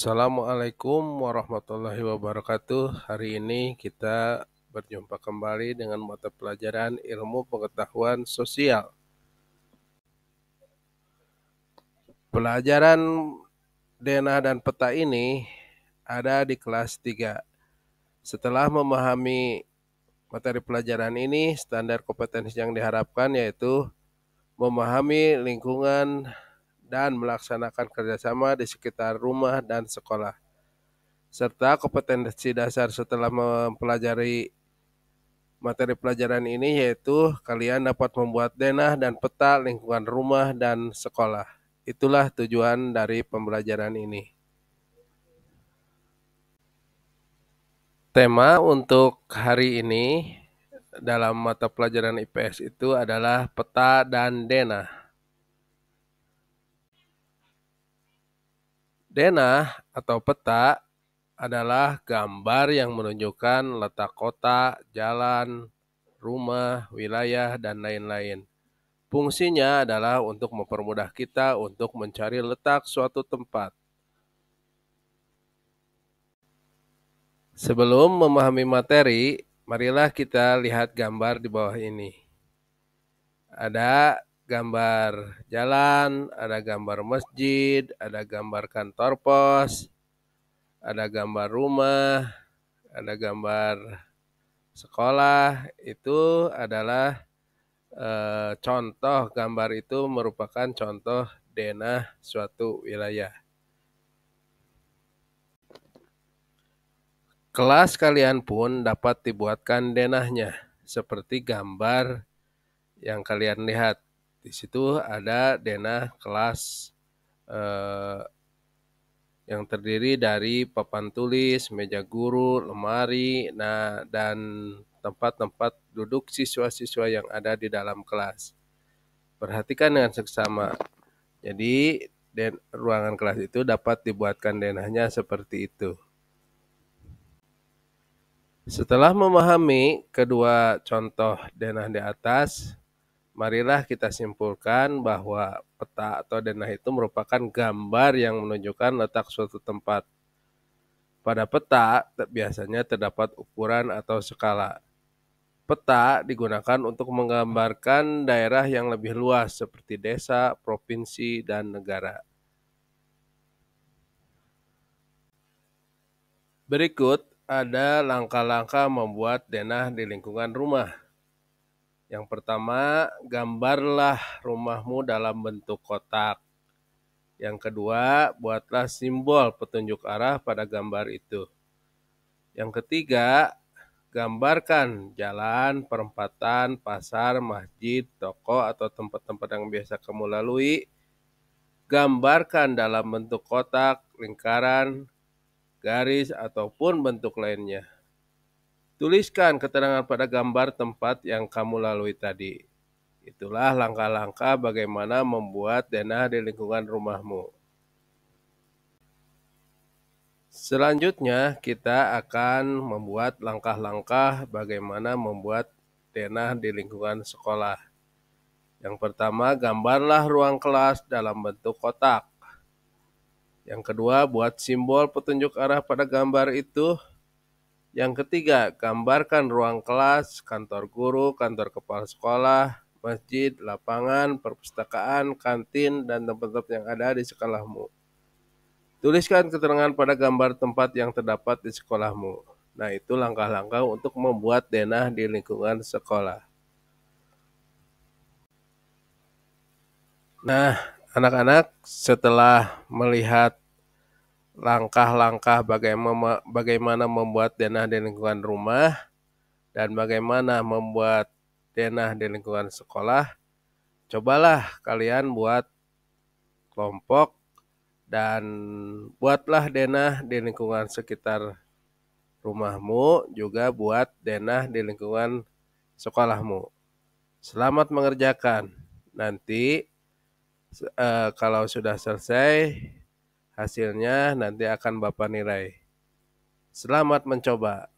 Assalamualaikum warahmatullahi wabarakatuh. Hari ini kita berjumpa kembali dengan mata pelajaran ilmu pengetahuan sosial. Pelajaran denah dan peta ini ada di kelas 3. Setelah memahami materi pelajaran ini, standar kompetensi yang diharapkan yaitu memahami lingkungan dan melaksanakan kerjasama di sekitar rumah dan sekolah. Serta kompetensi dasar setelah mempelajari materi pelajaran ini yaitu kalian dapat membuat denah dan peta lingkungan rumah dan sekolah. Itulah tujuan dari pembelajaran ini. Tema untuk hari ini dalam mata pelajaran IPS itu adalah peta dan denah. Denah atau peta adalah gambar yang menunjukkan letak kota, jalan, rumah, wilayah, dan lain-lain. Fungsinya adalah untuk mempermudah kita untuk mencari letak suatu tempat. Sebelum memahami materi, marilah kita lihat gambar di bawah ini. Ada gambar jalan, ada gambar masjid, ada gambar kantor pos, ada gambar rumah, ada gambar sekolah. Itu adalah contoh gambar itu merupakan contoh denah suatu wilayah. Kelas kalian pun dapat dibuatkan denahnya, seperti gambar yang kalian lihat. Di situ ada denah kelas yang terdiri dari papan tulis, meja guru, lemari, dan tempat-tempat duduk siswa-siswa yang ada di dalam kelas. Perhatikan dengan seksama. Jadi, ruangan kelas itu dapat dibuatkan denahnya seperti itu. Setelah memahami kedua contoh denah di atas, marilah kita simpulkan bahwa peta atau denah itu merupakan gambar yang menunjukkan letak suatu tempat. Pada peta biasanya terdapat ukuran atau skala. Peta digunakan untuk menggambarkan daerah yang lebih luas seperti desa, provinsi, dan negara. Berikut ada langkah-langkah membuat denah di lingkungan rumah. Yang pertama, gambarlah rumahmu dalam bentuk kotak. Yang kedua, buatlah simbol petunjuk arah pada gambar itu. Yang ketiga, gambarkan jalan, perempatan, pasar, masjid, toko, atau tempat-tempat yang biasa kamu lalui. Gambarkan dalam bentuk kotak, lingkaran, garis, ataupun bentuk lainnya. Tuliskan keterangan pada gambar tempat yang kamu lalui tadi. Itulah langkah-langkah bagaimana membuat denah di lingkungan rumahmu. Selanjutnya, kita akan membuat langkah-langkah bagaimana membuat denah di lingkungan sekolah. Yang pertama, gambarlah ruang kelas dalam bentuk kotak. Yang kedua, buat simbol petunjuk arah pada gambar itu. Yang ketiga, gambarkan ruang kelas, kantor guru, kantor kepala sekolah, masjid, lapangan, perpustakaan, kantin, dan tempat-tempat yang ada di sekolahmu. Tuliskan keterangan pada gambar tempat yang terdapat di sekolahmu. Nah, itu langkah-langkah untuk membuat denah di lingkungan sekolah. Nah, anak-anak setelah melihat langkah-langkah bagaimana membuat denah di lingkungan rumah dan bagaimana membuat denah di lingkungan sekolah, cobalah kalian buat kelompok dan buatlah denah di lingkungan sekitar rumahmu, juga buat denah di lingkungan sekolahmu. Selamat mengerjakan. Nanti kalau sudah selesai, hasilnya nanti akan Bapak nilai. Selamat mencoba.